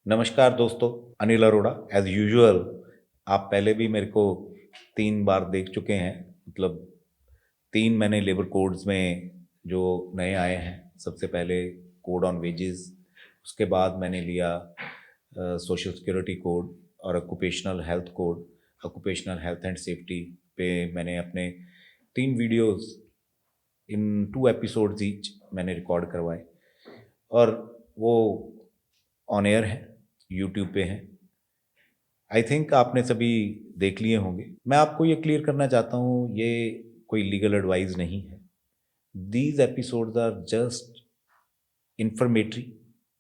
नमस्कार दोस्तों, Anil Arora as usual. आप पहले भी मेरे को 3 बार देख चुके हैं। मतलब 3 मैंने लेबर कोड्स में जो नए आए हैं, सबसे पहले कोड ऑन वेजेस, उसके बाद मैंने लिया सोशल सिक्योरिटी कोड और occupational health code. Occupational health and safety पे मैंने अपने 3 वीडियोस इन 2 एपिसोड्स ईच मैंने रिकॉर्ड करवाए और वो ऑन एयर है, यूट्यूब पे हैं। आई थिंक आपने सभी देख लिए होंगे। मैं आपको ये क्लियर करना चाहता हूँ, ये कोई लीगल एडवाइस नहीं है। These episodes are just informatory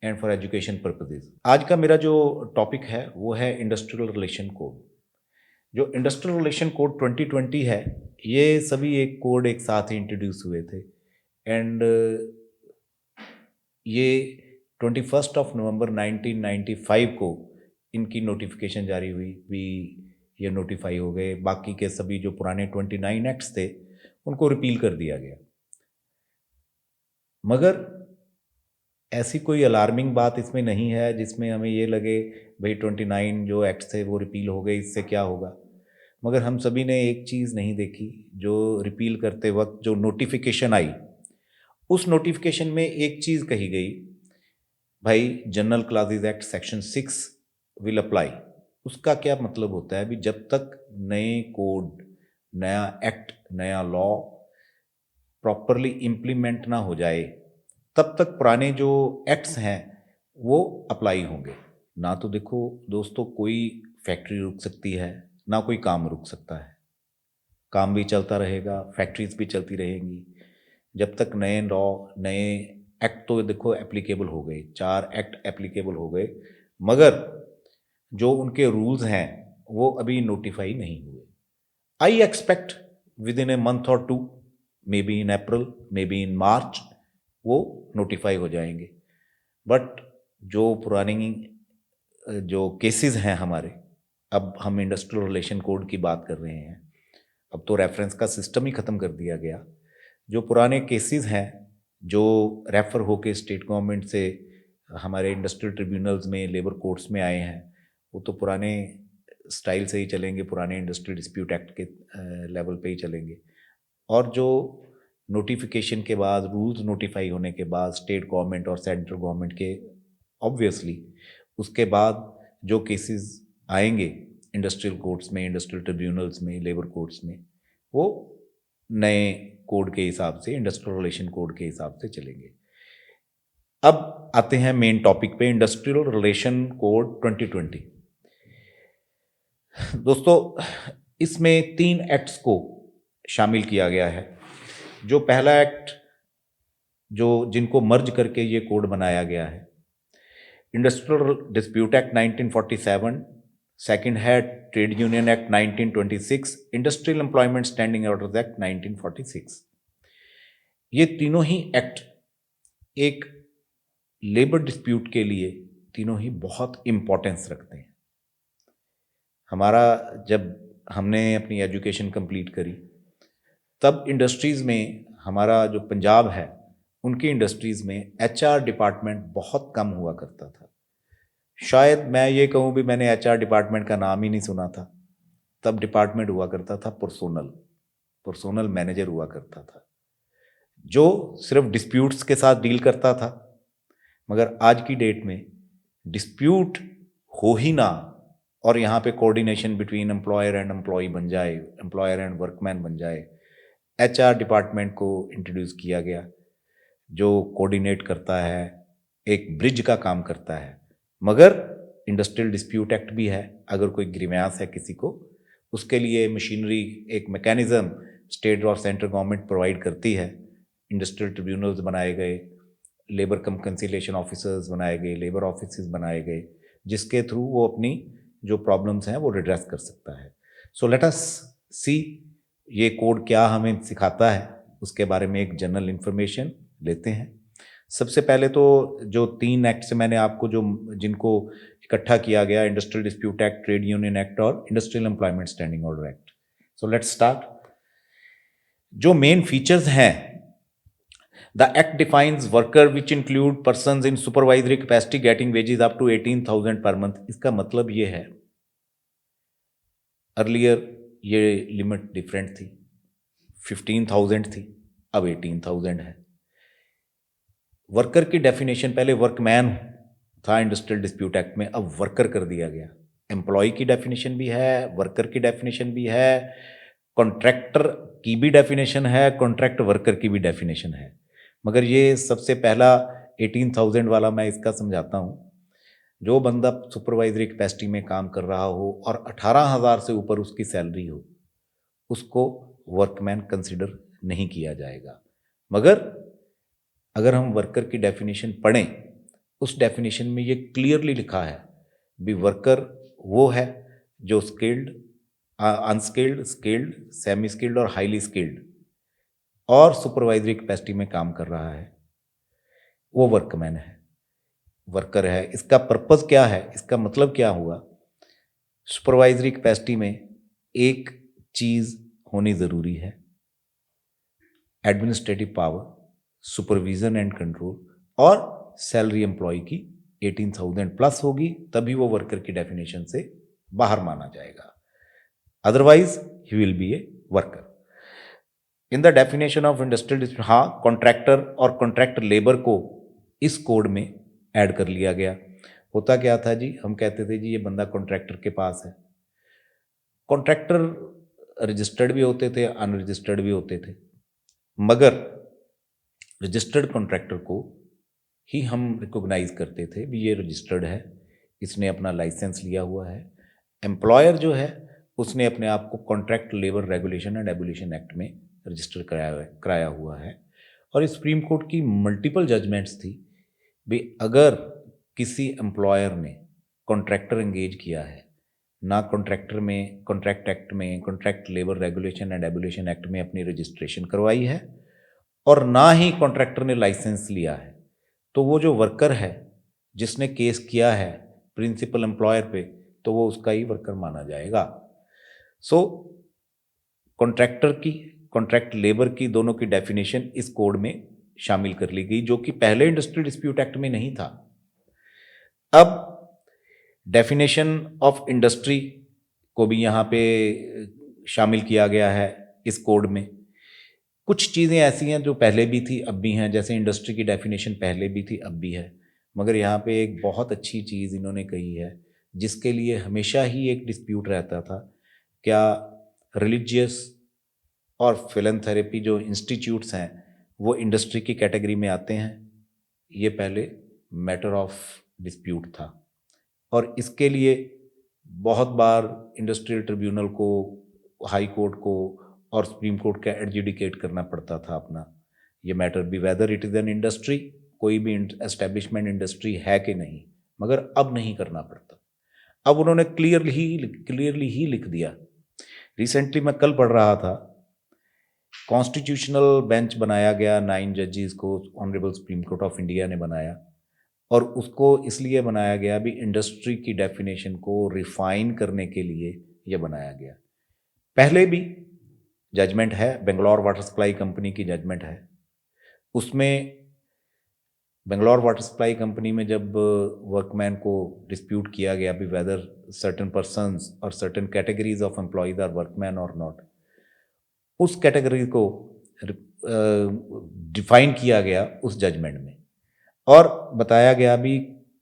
and for education purposes. आज का मेरा जो टॉपिक है वो है इंडस्ट्रियल रिलेशन कोड। जो इंडस्ट्रियल रिलेशन कोड 2020 है, ये सभी एक कोड एक साथ ही इंट्रोड्यूस हुए थे एंड ये 21 नवंबर 1995 को इनकी नोटिफिकेशन जारी हुई भी, ये नोटिफाई हो गए। बाकी के सभी जो पुराने 29 एक्ट्स थे उनको रिपील कर दिया गया। मगर ऐसी कोई अलार्मिंग बात इसमें नहीं है जिसमें हमें ये लगे भाई 29 जो एक्ट्स थे वो रिपील हो गए, इससे क्या होगा। मगर हम सभी ने एक चीज़ नहीं देखी, जो रिपील करते वक्त जो नोटिफिकेशन आई, उस नोटिफिकेशन में एक चीज़ कही गई, भाई general classes act section 6 will apply. उसका क्या मतलब होता है? अभी जब तक नए कोड, नया एक्ट, नया लॉ प्रॉपरली इम्प्लीमेंट ना हो जाए, तब तक पुराने जो एक्ट्स हैं वो अप्लाई होंगे। ना तो देखो दोस्तों, कोई फैक्ट्री रुक सकती है, ना कोई काम रुक सकता है। काम भी चलता रहेगा, फैक्ट्रीज भी चलती रहेंगी जब तक नए लॉ, नए एक्ट तो देखो एप्लीकेबल हो गए, 4 एक्ट एप्लीकेबल हो गए, मगर जो उनके रूल्स हैं वो अभी नोटिफाई नहीं हुए। I expect with in a month और 2, may be in April, may be in मार्च, वो नोटिफाई हो जाएंगे। बट जो पुरानी जो केसेस हैं हमारे, अब हम इंडस्ट्रियल रिलेशन कोड की बात कर रहे हैं, अब तो रेफरेंस का सिस्टम ही ख़त्म कर दिया गया। जो पुराने केसेस हैं जो रेफर होके स्टेट गवर्नमेंट से हमारे इंडस्ट्रियल ट्रिब्यूनल्स में, लेबर कोर्ट्स में आए हैं, वो तो पुराने स्टाइल से ही चलेंगे, पुराने इंडस्ट्रियल डिस्प्यूट एक्ट के लेवल पे ही चलेंगे। और जो नोटिफिकेशन के बाद, रूल्स नोटिफाई होने के बाद स्टेट गवर्नमेंट और सेंट्रल गवर्नमेंट के, ऑब्वियसली उसके बाद जो केसेस आएंगे इंडस्ट्रियल कोर्ट्स में, इंडस्ट्रियल ट्रिब्यूनल्स में, लेबर कोर्ट्स में, वो नए कोड के हिसाब से, इंडस्ट्रियल रिलेशन कोड के हिसाब से चलेंगे। अब आते हैं मेन टॉपिक पे, इंडस्ट्रियल रिलेशन कोड 2020। दोस्तों, इसमें 3 एक्ट्स को शामिल किया गया है। जो पहला एक्ट, जो जिनको मर्ज करके ये कोड बनाया गया है, इंडस्ट्रियल डिस्प्यूट एक्ट 1947, सेकंड है trade union act 1926, industrial employment standing orders act 1946। ये तीनों ही एक्ट एक लेबर डिस्प्यूट के लिए तीनों ही बहुत इम्पोर्टेंस रखते हैं। हमारा जब हमने अपनी एजुकेशन कंप्लीट करी, तब इंडस्ट्रीज़ में, हमारा जो पंजाब है उनकी इंडस्ट्रीज़ में एचआर डिपार्टमेंट बहुत कम हुआ करता था। शायद मैं ये कहूँ भी मैंने एचआर डिपार्टमेंट का नाम ही नहीं सुना था। तब डिपार्टमेंट हुआ करता था पर्सोनल, पर्सोनल मैनेजर हुआ करता था, जो सिर्फ डिस्प्यूट्स के साथ डील करता था। मगर आज की डेट में डिस्प्यूट हो ही ना, और यहाँ पे coordination between employer and employee बन जाए, एम्प्लॉयर एंड वर्कमैन बन जाए, एचआर डिपार्टमेंट को इंट्रोड्यूस किया गया, जो कोऑर्डिनेट करता है, एक ब्रिज का काम करता है। मगर इंडस्ट्रियल डिस्प्यूट एक्ट भी है, अगर कोई ग्रीवेंस है किसी को, उसके लिए मशीनरी, एक मैकेनिज्म स्टेट और सेंट्रल गवर्नमेंट प्रोवाइड करती है। इंडस्ट्रियल ट्रिब्यूनल्स बनाए गए, लेबर कंसिलिएशन ऑफिसर्स बनाए गए, लेबर ऑफिस बनाए गए, जिसके थ्रू वो अपनी जो प्रॉब्लम्स हैं वो रिड्रेस कर सकता है। सो लेट अस सी ये कोड क्या हमें सिखाता है, उसके बारे में एक जनरल इंफॉर्मेशन लेते हैं। सबसे पहले तो जो 3 एक्ट से मैंने आपको जो जिनको इकट्ठा किया गया, industrial dispute act, trade union act और industrial employment standing order act. So let's start. जो मेन फीचर्स हैं, the act defines worker which include persons in supervisory capacity getting wages up to 18,000 per month. इसका मतलब ये है, earlier ये limit different थी, 15,000 थी, अब 18,000 है। वर्कर की डेफिनेशन पहले वर्कमैन था इंडस्ट्रियल डिस्प्यूट एक्ट में, अब वर्कर कर दिया गया। एम्प्लॉय की डेफिनेशन भी है, वर्कर की डेफिनेशन भी है, कॉन्ट्रैक्टर की भी डेफिनेशन है, कॉन्ट्रैक्ट वर्कर की भी डेफिनेशन है। मगर ये सबसे पहला 18,000 वाला मैं इसका समझाता हूँ। जो बंदा सुपरवाइजरी कैपेसिटी में काम कर रहा हो और 18,000 से ऊपर उसकी सैलरी हो, उसको वर्कमैन कंसिडर नहीं किया जाएगा। मगर अगर हम वर्कर की डेफिनेशन पढ़ें, उस डेफिनेशन में ये क्लियरली लिखा है भी वर्कर वो है जो skilled, unskilled, skilled, semi skilled और हाईली स्किल्ड और सुपरवाइजरी कैपेसिटी में काम कर रहा है, वो वर्कमैन है, वर्कर है। इसका पर्पस क्या है, इसका मतलब क्या हुआ? सुपरवाइजरी कैपेसिटी में एक चीज होनी जरूरी है, administrative power, supervision and control, और सैलरी एम्प्लॉय की 18,000 प्लस होगी, तभी वो वर्कर की डेफिनेशन से बाहर माना जाएगा, otherwise he will B a worker. In the definition of industrial dispute, हाँ, कॉन्ट्रैक्टर और कॉन्ट्रैक्ट लेबर को इस कोड में ऐड कर लिया गया। होता क्या था जी, हम कहते थे जी ये बंदा कॉन्ट्रैक्टर के पास है। कॉन्ट्रैक्टर रजिस्टर्ड भी होते थे, अनरजिस्टर्ड भी होते थे, मगर रजिस्टर्ड कॉन्ट्रैक्टर को ही हम रिकॉग्नाइज करते थे भी ये रजिस्टर्ड है, इसने अपना लाइसेंस लिया हुआ है। एम्प्लॉयर जो है उसने अपने आप को contract labour regulation and abolition act में रजिस्टर कराया हुआ है। और इस सुप्रीम कोर्ट की मल्टीपल जजमेंट्स थी भी अगर किसी एम्प्लॉयर ने कॉन्ट्रैक्टर एंगेज किया है, ना कॉन्ट्रैक्टर में कॉन्ट्रैक्ट एक्ट में, contract labour regulation and abolition act में अपनी रजिस्ट्रेशन करवाई है, और ना ही कॉन्ट्रैक्टर ने लाइसेंस लिया है, तो वो जो वर्कर है जिसने केस किया है प्रिंसिपल एम्प्लॉयर पे, तो वो उसका ही वर्कर माना जाएगा। सो कॉन्ट्रैक्टर की, कॉन्ट्रैक्ट लेबर की, दोनों की डेफिनेशन इस कोड में शामिल कर ली गई, जो कि पहले इंडस्ट्रियल डिस्प्यूट एक्ट में नहीं था। अब डेफिनेशन ऑफ इंडस्ट्री को भी यहाँ पे शामिल किया गया है इस कोड में। कुछ चीज़ें ऐसी हैं जो पहले भी थी अब भी हैं, जैसे इंडस्ट्री की डेफिनेशन पहले भी थी अब भी है, मगर यहाँ पे एक बहुत अच्छी चीज़ इन्होंने कही है जिसके लिए हमेशा ही एक डिस्प्यूट रहता था, क्या रिलीजियस और फिलैंथेरेपी जो इंस्टीट्यूट्स हैं वो इंडस्ट्री की कैटेगरी में आते हैं? ये पहले मैटर ऑफ डिस्प्यूट था, और इसके लिए बहुत बार इंडस्ट्रियल ट्रिब्यूनल को, हाई कोर्ट को और सुप्रीम कोर्ट का एडजुडिकेट करना पड़ता था अपना ये मैटर भी, whether it is an industry, कोई भी एस्टेब्लिशमेंट इंडस्ट्री है कि नहीं। मगर अब नहीं करना पड़ता, अब उन्होंने क्लियरली ही लिख दिया। रिसेंटली मैं कल पढ़ रहा था, कॉन्स्टिट्यूशनल बेंच बनाया गया, 9 जजेस को honourable supreme court of India ने बनाया, और उसको इसलिए बनाया गया भी इंडस्ट्री की डेफिनेशन को रिफाइन करने के लिए यह बनाया गया। पहले भी जजमेंट है, बेंगलोर वाटर सप्लाई कंपनी की जजमेंट है, उसमें बेंगलोर वाटर सप्लाई कंपनी में जब वर्कमैन को डिस्प्यूट किया गया भी वेदर सर्टेन पर्सन्स और certain categories of employees are workman और नॉट, उस कैटेगरी को डिफाइन किया गया उस जजमेंट में, और बताया गया भी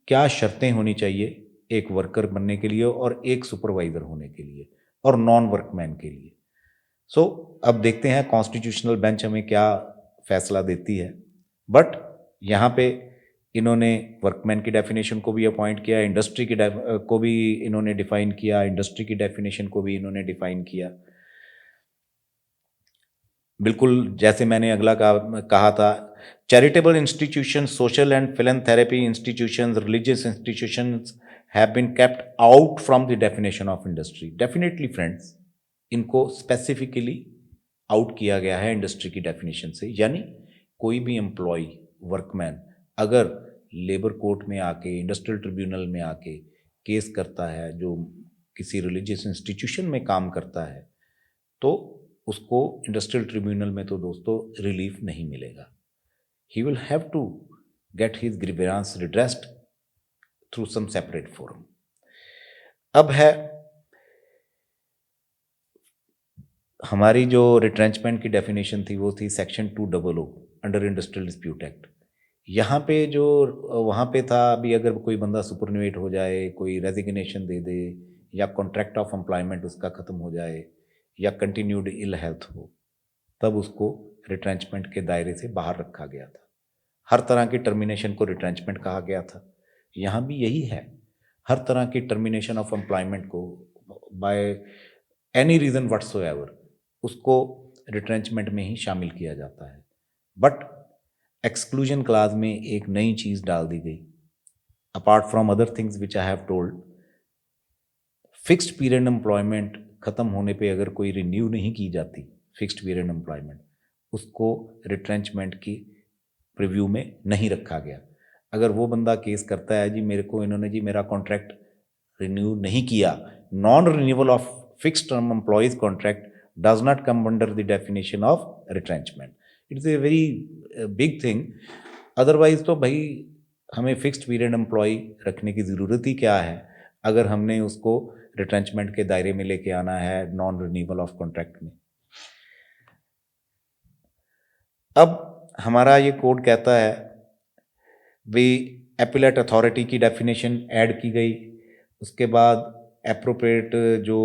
क्या शर्तें होनी चाहिए एक वर्कर बनने के लिए और एक सुपरवाइजर होने के लिए और नॉन वर्कमैन के लिए। सो अब देखते हैं कॉन्स्टिट्यूशनल बेंच हमें क्या फैसला देती है। बट यहाँ पे इन्होंने वर्कमैन की डेफिनेशन को भी अपॉइंट किया, इंडस्ट्री की को भी इन्होंने डिफाइन किया, इंडस्ट्री की डेफिनेशन को भी इन्होंने डिफाइन किया। बिल्कुल जैसे मैंने अगला कहा था, charitable institution, social and philanthropy institutions, religious institutions have been kept out from the definition of industry. Definitely friends, इनको स्पेसिफिकली आउट किया गया है इंडस्ट्री की डेफिनेशन से, यानी कोई भी एम्प्लॉय, वर्कमैन अगर लेबर कोर्ट में आके, इंडस्ट्रियल ट्रिब्यूनल में आके केस करता है, जो किसी रिलीजियस इंस्टीट्यूशन में काम करता है, तो उसको इंडस्ट्रियल ट्रिब्यूनल में तो दोस्तों रिलीफ नहीं मिलेगा। he will have to get his grievance redressed through some separate forum. अब है हमारी जो रिट्रेंचमेंट की डेफिनेशन थी वो थी section 200 under industrial dispute act. यहाँ पे जो वहाँ पे था, अभी अगर कोई बंदा सुपरन्यूएट हो जाए, कोई रेजिग्नेशन दे दे, या कॉन्ट्रैक्ट ऑफ एम्प्लॉयमेंट उसका ख़त्म हो जाए, या कंटिन्यूड इल हेल्थ हो, तब उसको रिट्रेंचमेंट के दायरे से बाहर रखा गया था। हर तरह की टर्मिनेशन को रिट्रेंचमेंट कहा गया था। यहाँ भी यही है, हर तरह की टर्मिनेशन ऑफ एम्प्लॉयमेंट को बाय एनी रीज़न व्हाट्सोएवर उसको रिट्रेंचमेंट में ही शामिल किया जाता है। बट एक्सक्लूजन क्लाज में एक नई चीज़ डाल दी गई, apart from other things which I have told. Fixed period employment ख़त्म होने पे अगर कोई रिन्यू नहीं की जाती फिक्स्ड पीरियड एम्प्लॉयमेंट, उसको रिट्रेंचमेंट की प्रीव्यू में नहीं रखा गया। अगर वो बंदा केस करता है जी मेरे को इन्होंने जी मेरा कॉन्ट्रैक्ट रिन्यू नहीं किया, non renewal of fixed term employees contract does not come under the definition of retrenchment. It's a very big thing. Otherwise तो भाई हमें फिक्स्ड पीरियड एम्प्लॉय रखने की ज़रूरत ही क्या है अगर हमने उसको रिट्रेंचमेंट के दायरे में लेके आना है नॉन रिन्यूअल ऑफ कॉन्ट्रैक्ट में। अब हमारा ये कोड कहता है भी एपिलेट अथॉरिटी की डेफिनेशन ऐड की गई, उसके बाद एप्रोप्रिएट जो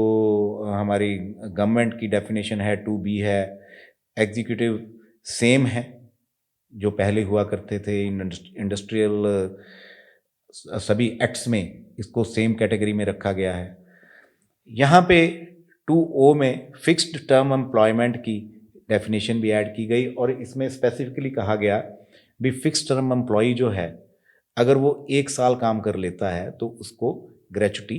हमारी गवर्नमेंट की डेफिनेशन है 2B है, एग्जीक्यूटिव सेम है जो पहले हुआ करते थे इंडस्ट्रियल सभी एक्ट्स में, इसको सेम कैटेगरी में रखा गया है। यहाँ पे 2O में फिक्स्ड टर्म एम्प्लॉयमेंट की डेफिनेशन भी ऐड की गई और इसमें स्पेसिफिकली कहा गया भी फिक्स्ड टर्म एम्प्लॉई जो है अगर वो 1 साल काम कर लेता है तो उसको ग्रेचुटी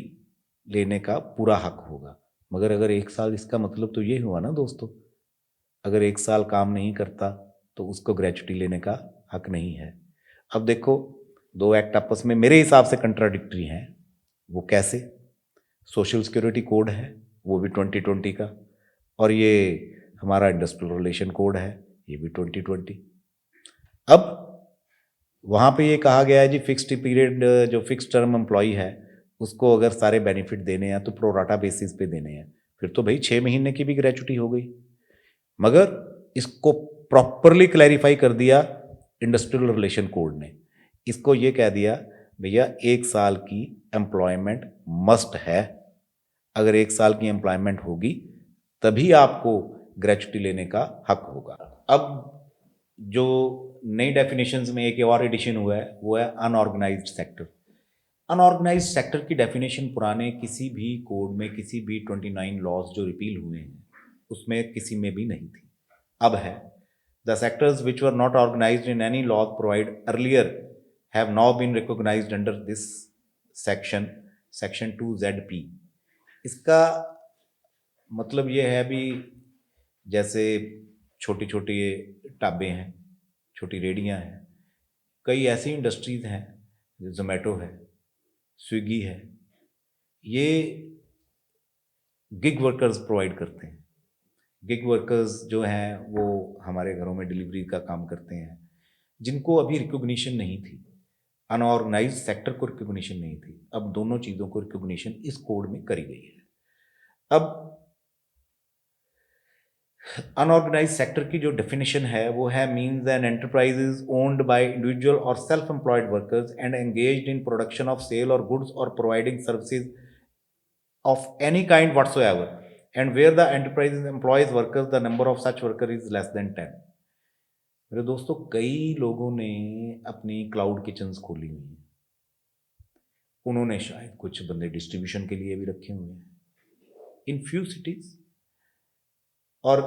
लेने का पूरा हक होगा। मगर अगर 1 साल, इसका मतलब तो ये हुआ ना दोस्तों, अगर 1 साल काम नहीं करता तो उसको ग्रेचुटी लेने का हक नहीं है। अब देखो दो एक्ट आपस में मेरे हिसाब से कंट्राडिक्टरी हैं। वो कैसे? सोशल सिक्योरिटी कोड है वो भी 2020 का, और ये हमारा इंडस्ट्रियल रिलेशन कोड है ये भी 2020। अब वहाँ पे ये कहा गया है जी फिक्स्ड पीरियड जो फिक्स्ड टर्म एम्प्लॉई है उसको अगर सारे बेनिफिट देने हैं तो प्रोराटा बेसिस पे देने हैं, फिर तो भाई 6 महीने की भी ग्रेचुटी हो गई। मगर इसको प्रॉपरली क्लैरिफाई कर दिया इंडस्ट्रियल रिलेशन कोड ने। इसको ये कह दिया भैया 1 साल की एम्प्लॉयमेंट मस्ट है, अगर 1 साल की एम्प्लॉयमेंट होगी तभी आपको ग्रेचुटी लेने का हक होगा। अब जो नई डेफिनेशंस में एक और एडिशन हुआ है वो है अनऑर्गेनाइज्ड सेक्टर। अनऑर्गेनाइज्ड सेक्टर की डेफिनेशन पुराने किसी भी कोड में, किसी भी 29 लॉज जो रिपील हुए हैं उसमें किसी में भी नहीं थी। अब है the sectors which were not organised in any law provide earlier have now been recognised under this section 2ZP। इसका मतलब ये है भी जैसे छोटी छोटी ढाबे हैं, छोटी रेडियां हैं, कई ऐसी इंडस्ट्रीज हैं, जोमेटो है, स्विगी है, ये गिग वर्कर्स प्रोवाइड करते हैं। गिग वर्कर्स जो हैं वो हमारे घरों में डिलीवरी का काम करते हैं, जिनको अभी रिकॉग्निशन नहीं थी, अनऑर्गेनाइज्ड सेक्टर को रिकॉग्निशन नहीं थी। अब दोनों चीज़ों को रिकॉग्निशन इस कोड में करी गई है। अब अनऑर्गेनाइज्ड सेक्टर की जो डेफिनेशन है वो है means an enterprise is owned by individual और self employed workers and engaged in production of sale और गुड्स और providing services of any kind whatsoever and where the enterprise employs workers the number of such worker is less than 10। मेरे दोस्तों कई लोगों ने अपनी cloud kitchens खोली हुई हैं, उन्होंने शायद कुछ बंदे डिस्ट्रीब्यूशन के लिए भी रखे हुए हैं इन फ्यू सिटीज, और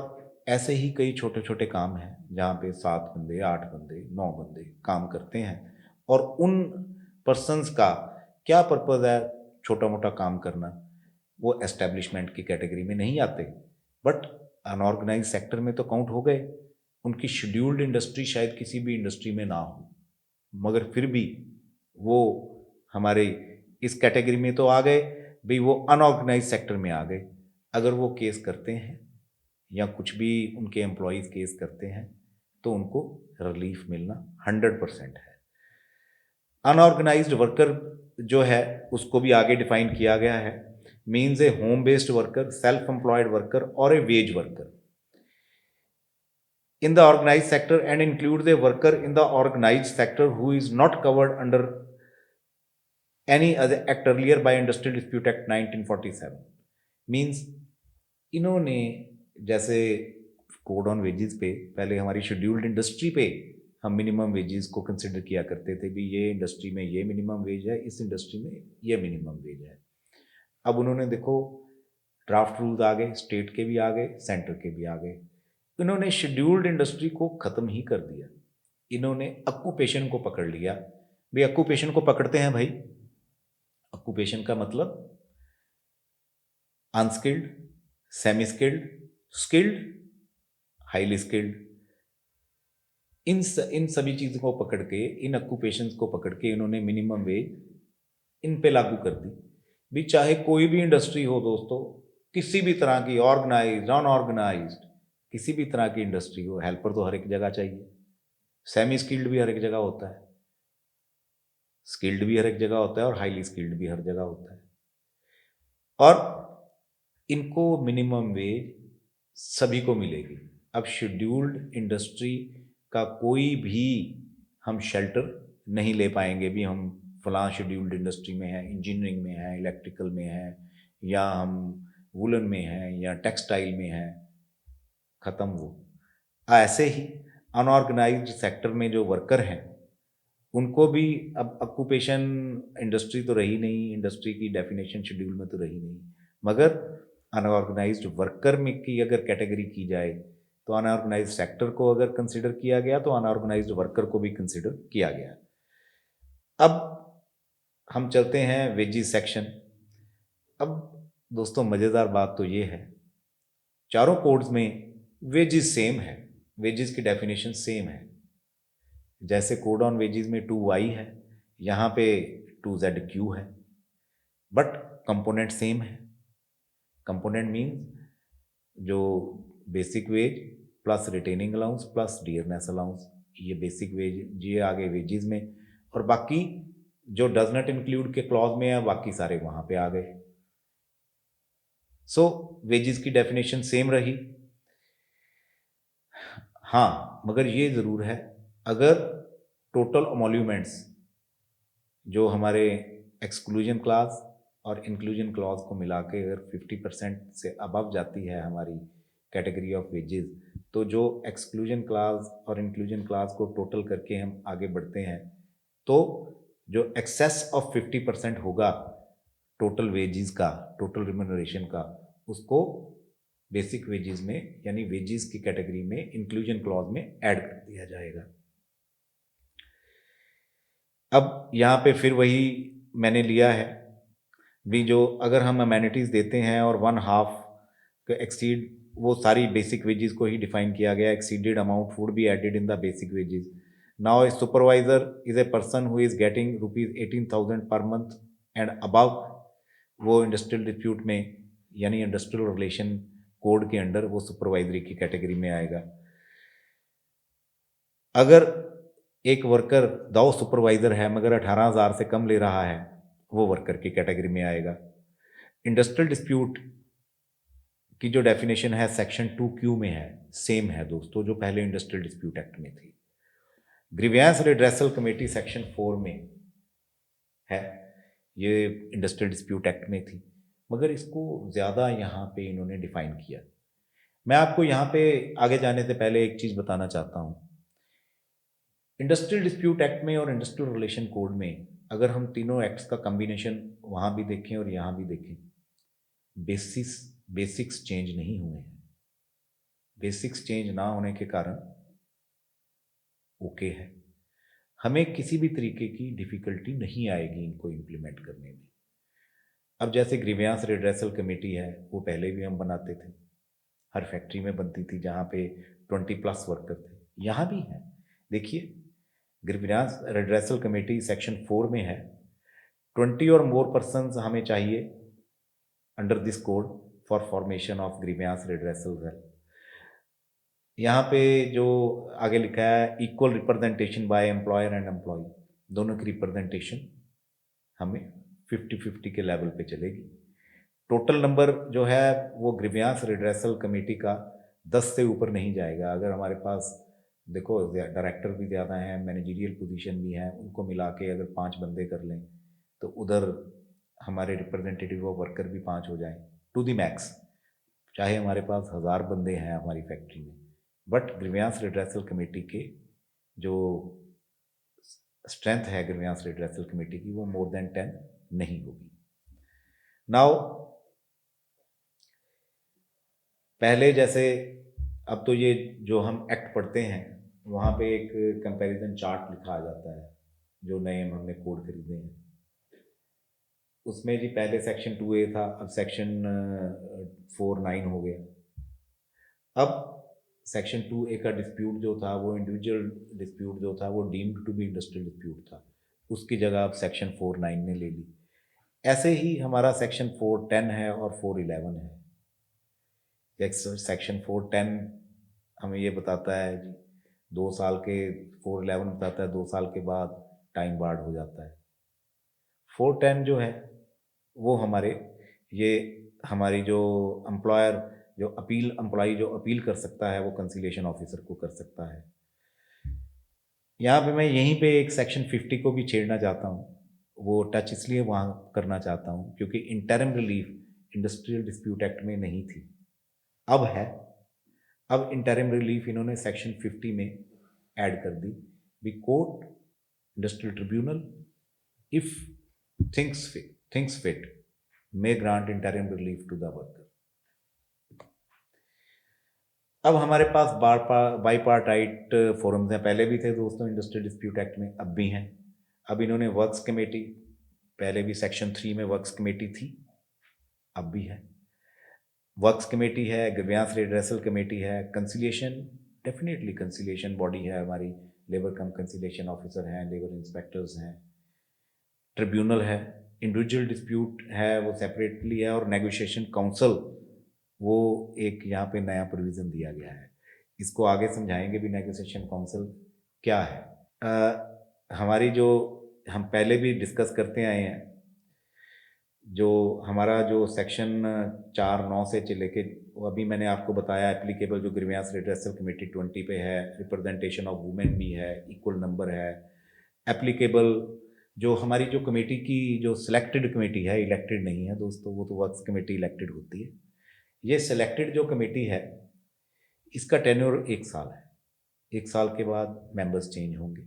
ऐसे ही कई छोटे छोटे काम हैं जहाँ पे 7 बंदे 8 बंदे 9 बंदे काम करते हैं, और उन पर्सन्स का क्या पर्पज़ है छोटा मोटा काम करना, वो एस्टेब्लिशमेंट की कैटेगरी में नहीं आते, बट अनऑर्गेनाइज सेक्टर में तो काउंट हो गए। उनकी शेड्यूल्ड इंडस्ट्री शायद किसी भी इंडस्ट्री में ना हो, मगर फिर भी वो हमारे इस कैटेगरी में तो आ गए भाई, वो अनऑर्गेनाइज सेक्टर में आ गए। अगर वो केस करते हैं या कुछ भी उनके एम्प्लॉयज़ केस करते हैं तो उनको रिलीफ मिलना 100% है। अनऑर्गेनाइज्ड वर्कर जो है उसको भी आगे डिफाइन किया गया है, means a home based worker, self employed worker और a wage worker in the organized sector and includes a worker in the organized sector who is not covered under any other act earlier by Industrial Dispute Act 1947 means इन्होंने जैसे code on wages पे पहले हमारी scheduled industry पे हम minimum wages को consider किया करते थे भी ये इंडस्ट्री में ये मिनिमम वेज है, इस इंडस्ट्री में ये मिनिमम वेज है। अब उन्होंने देखो ड्राफ्ट रूल्स आ गए, स्टेट के भी आ गए, सेंटर के भी आ गए। इन्होंने शेड्यूल्ड इंडस्ट्री को ख़त्म ही कर दिया। इन्होंने ऑक्यूपेशन को पकड़ लिया। भाई ऑक्यूपेशन को पकड़ते हैं भाई, ऑक्यूपेशन का मतलब unskilled, semi skilled, skilled, highly skilled, इन सभी चीज़ों को पकड़ के, इन ऑक्यूपेशंस को पकड़ के इन्होंने मिनिमम वेज इन पे लागू कर दी। भी चाहे कोई भी इंडस्ट्री हो दोस्तों, किसी भी तरह की, ऑर्गेनाइज्ड, अनऑर्गेनाइज्ड, किसी भी तरह की इंडस्ट्री हो, हेल्पर तो हर एक जगह चाहिए, सेमी स्किल्ड भी हर एक जगह होता है, स्किल्ड भी हर एक जगह होता है और हाईली स्किल्ड भी हर जगह होता है। और इनको मिनिमम वेज सभी को मिलेगी। अब शेड्यूल्ड इंडस्ट्री का कोई भी हम शेल्टर नहीं ले पाएंगे भी हम फलां शेड्यूल्ड इंडस्ट्री में है, इंजीनियरिंग में है, इलेक्ट्रिकल में है, या हम वुलन में है, या टेक्सटाइल में है, ख़त्म वो। ऐसे ही अनऑर्गेनाइज्ड सेक्टर में जो वर्कर हैं उनको भी अब ऑक्यूपेशन, इंडस्ट्री तो रही नहीं, इंडस्ट्री की डेफिनेशन शेड्यूल में तो रही नहीं, मगर अनऑर्गेनाइज्ड वर्कर में की अगर कैटेगरी की जाए तो अनऑर्गेनाइज्ड सेक्टर को अगर कंसिडर किया गया तो अनऑर्गेनाइज्ड वर्कर को भी कंसिडर किया गया। अब हम चलते हैं वेजेस सेक्शन। अब दोस्तों मज़ेदार बात तो ये है, चारों कोड्स में वेजेस सेम है, वेजेस की डेफिनेशन सेम है। जैसे कोड ऑन वेजेस में 2Y है, यहाँ पे 2ZQ है, बट कंपोनेंट सेम है। कंपोनेंट मीन्स जो basic veg plus retaining allowance plus dearness allowance, ये बेसिक वेज ये आ गए वेजेस में, और बाकी जो डज नॉट इंक्लूड के क्लॉज में है बाकी सारे वहाँ पे आ गए। सो वेजेस की डेफिनेशन सेम रही। हाँ, मगर ये ज़रूर है, अगर टोटल अमोल्यूमेंट्स जो हमारे एक्सक्लूजन क्लास और इंक्लूजन क्लॉज को मिला के अगर 50% से अबव जाती है हमारी कैटेगरी ऑफ वेजेस, तो जो एक्सक्लूजन क्लास और इंक्लूजन क्लास को टोटल करके हम आगे बढ़ते हैं, तो जो एक्सेस ऑफ 50% होगा टोटल वेजेस का, टोटल रिम्यूनरेशन का, उसको बेसिक वेजेस में यानी वेजेस की कैटेगरी में इंक्लूजन क्लॉज में ऐड कर दिया जाएगा। अब यहाँ पे फिर वही मैंने लिया है भी, जो अगर हम अमेनिटीज़ देते हैं और 1/2 एक्सीड, वो सारी बेसिक वेजेस को ही डिफाइन किया गया, exceeded amount would be added in the basic wages. Now a supervisor is a person who is getting ₹18,000 per month and above, वो इंडस्ट्रियल डिस्प्यूट में यानी इंडस्ट्रियल रिलेशन कोड के under वो supervisory की category में आएगा। अगर एक वर्कर 2 सुपरवाइजर है मगर 18,000 से कम ले रहा है, वो वर्कर की कैटेगरी में आएगा। इंडस्ट्रियल डिस्प्यूट की जो डेफिनेशन है सेक्शन 2Q में है, सेम है दोस्तों जो पहले इंडस्ट्रियल डिस्प्यूट एक्ट में थी। ग्रीवियंस रिड्रेसल कमेटी सेक्शन 4 में है, ये इंडस्ट्रियल डिस्प्यूट एक्ट में थी, मगर इसको ज़्यादा यहाँ पे इन्होंने डिफाइन किया। मैं आपको यहाँ पे आगे जाने से पहले एक चीज़ बताना चाहता हूँ। इंडस्ट्रियल डिस्प्यूट एक्ट में और इंडस्ट्रियल रिलेशन कोड में अगर हम तीनों एक्ट्स का कम्बिनेशन वहाँ भी देखें और यहाँ भी देखें, बेसिक्स चेंज नहीं हुए हैं। बेसिक्स चेंज ना होने के कारण ओके है, हमें किसी भी तरीके की डिफ़िकल्टी नहीं आएगी इनको इम्प्लीमेंट करने में। अब जैसे ग्रीवियंस रिड्रेसल कमेटी है, वो पहले भी हम बनाते थे, हर फैक्ट्री में बनती थी जहाँ पे 20+ वर्कर थे, यहाँ भी है। देखिए ग्रीवियंस रिड्रेसल कमेटी सेक्शन 4 में है, 20 और मोर पर्सन्स हमें चाहिए under this code for formation of grievance redressal cell. यहाँ पे जो आगे लिखा है equal representation by employer and employee, दोनों की रिप्रेजेंटेशन हमें 50-50 के लेवल पे चलेगी। टोटल नंबर जो है वो ग्रीवियांस रिड्रेसल कमेटी का 10 से ऊपर नहीं जाएगा। अगर हमारे पास देखो डायरेक्टर भी ज़्यादा हैं, मैनेजरियल पोजीशन भी हैं, उनको मिला के अगर 5 बंदे कर लें तो उधर हमारे रिप्रेजेंटेटिव ऑफ वर्कर भी 5 हो जाएं टू दी मैक्स, चाहे हमारे पास 1000 बंदे हैं हमारी फैक्ट्री में, बट ग्रीवियांस रिड्रेसल कमेटी के जो स्ट्रेंथ है ग्रीवियांस रिड्रेसल कमेटी की वो मोर देन 10 नहीं होगी। नाउ पहले जैसे, अब तो ये जो हम एक्ट पढ़ते हैं वहाँ पे एक कंपैरिजन चार्ट लिखा आ जाता है, जो नए हमने कोड खरीदे हैं उसमें जी पहले सेक्शन 2A था, अब सेक्शन 4(9) हो गया। अब सेक्शन 2A का डिस्प्यूट जो था वो इंडिविजुअल डिस्प्यूट जो था वो deemed to be industrial dispute था, उसकी जगह अब सेक्शन 4(9) ने ले ली। ऐसे ही हमारा सेक्शन 4(10) है और 4(11) है। सेक्शन 4(10) हमें ये बताता है जी 2 साल के, 4(11) बताता है 2 साल के बाद टाइम बार्ड हो जाता है। 4(10) जो है वो हमारी जो एम्प्लॉयर जो अपील एम्प्लॉई जो अपील कर सकता है वो कंसिलिएशन ऑफिसर को कर सकता है। यहाँ पे मैं यहीं पे एक सेक्शन 50 को भी छेड़ना चाहता हूँ, वो टच इसलिए वहाँ करना चाहता हूँ क्योंकि interim relief industrial dispute act में नहीं थी, अब है। अब इंटरिम रिलीफ इन्होंने सेक्शन 50 में ऐड कर दी। We court industrial tribunal if thinks fit may grant interim relief to the worker। अब हमारे पास बाईपार्टाइट फोरम्स हैं, पहले भी थे दोस्तों इंडस्ट्रियल डिस्प्यूट एक्ट में, अब भी हैं। अब इन्होंने वर्क्स कमेटी, पहले भी सेक्शन 3 में वर्क्स कमेटी थी, अब भी है वर्क्स कमेटी है, ग्रीवियांस रिड्रेसल कमेटी है, कंसिलिएशन, डेफिनेटली कंसिलिएशन बॉडी है हमारी, लेबर कम कंसिलिएशन ऑफिसर हैं, लेबर इंस्पेक्टर्स हैं, ट्रिब्यूनल है, इंडिविजुअल डिस्प्यूट है वो सेपरेटली है, और नेगोशिएशन काउंसिल वो एक यहाँ पे नया प्रोविज़न दिया गया है, इसको आगे समझाएंगे भी नेगोशिएशन काउंसिल क्या है। हमारी जो हम पहले भी डिस्कस करते आए हैं, जो हमारा जो सेक्शन 4(9) से लेके अभी मैंने आपको बताया एप्लीकेबल जो ग्रीवियांस रिड्रेसल कमेटी 20 पे है, रिप्रेजेंटेशन ऑफ वुमेन भी है, इक्वल नंबर है, एप्लीकेबल जो हमारी जो कमेटी की जो सिलेक्टेड कमेटी है, इलेक्टेड नहीं है दोस्तों, वो तो वर्क्स कमेटी इलेक्टेड होती है। ये सिलेक्टेड जो कमेटी है इसका टेन्योर 1 साल है, 1 साल के बाद मेंबर्स चेंज होंगे।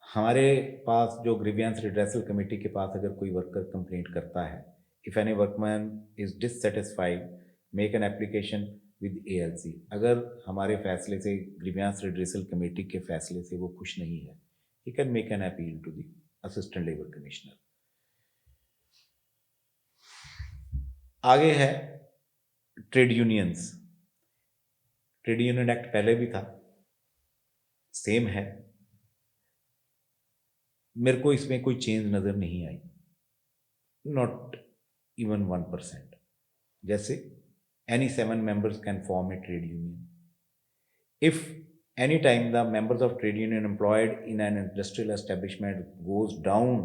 हमारे पास जो ग्रीवियांस रिड्रेसल कमेटी के पास अगर कोई वर्कर कंप्लेंट करता है, if any workman is dissatisfied make an application with ALC, अगर हमारे फैसले से ग्रीवियांस रिड्रेसल कमेटी के फैसले से वो खुश नहीं है, he can make an appeal to the assistant labour commissioner. आगे है trade unions. Trade union act पहले भी था, सेम है, मेरे को इसमें कोई चेंज नज़र नहीं आई, नॉट इवन 1%। जैसे any 7 members can form a trade union. If any time the members of trade union employed in an industrial establishment goes down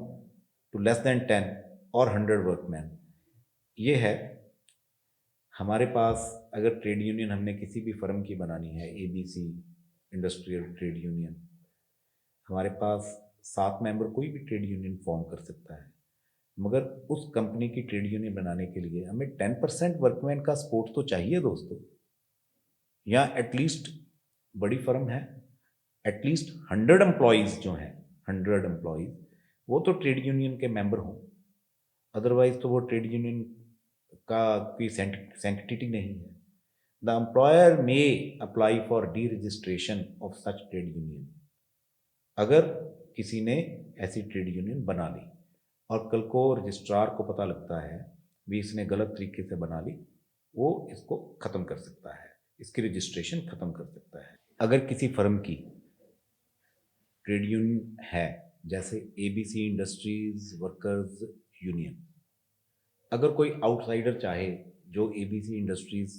to less than 10 or 100 workmen, ये है हमारे पास अगर ट्रेड यूनियन हमने किसी भी firm की बनानी है, ABC इंडस्ट्रियल ट्रेड यूनियन, हमारे पास 7 मेंबर कोई भी ट्रेड यूनियन फॉर्म कर सकता है, मगर उस कंपनी की ट्रेड यूनियन बनाने के लिए हमें 10% वर्कमैन का सपोर्ट तो चाहिए दोस्तों, या एटलीस्ट बड़ी फर्म है एटलीस्ट 100 एम्प्लॉयज़ जो हैं, 100 एम्प्लॉयज़ वो तो ट्रेड यूनियन के मेंबर हों, अदरवाइज तो वो ट्रेड यूनियन का कोई सैंक्टिटी नहीं है। The employer may apply for D registration of such trade union, अगर किसी ने ऐसी ट्रेड यूनियन बना ली और कल को रजिस्ट्रार को पता लगता है भी इसने गलत तरीके से बना ली, वो इसको ख़त्म कर सकता है, इसकी रजिस्ट्रेशन ख़त्म कर सकता है। अगर किसी फर्म की ट्रेड यूनियन है, जैसे ABC इंडस्ट्रीज वर्कर्स यूनियन, अगर कोई आउटसाइडर चाहे जो ABC इंडस्ट्रीज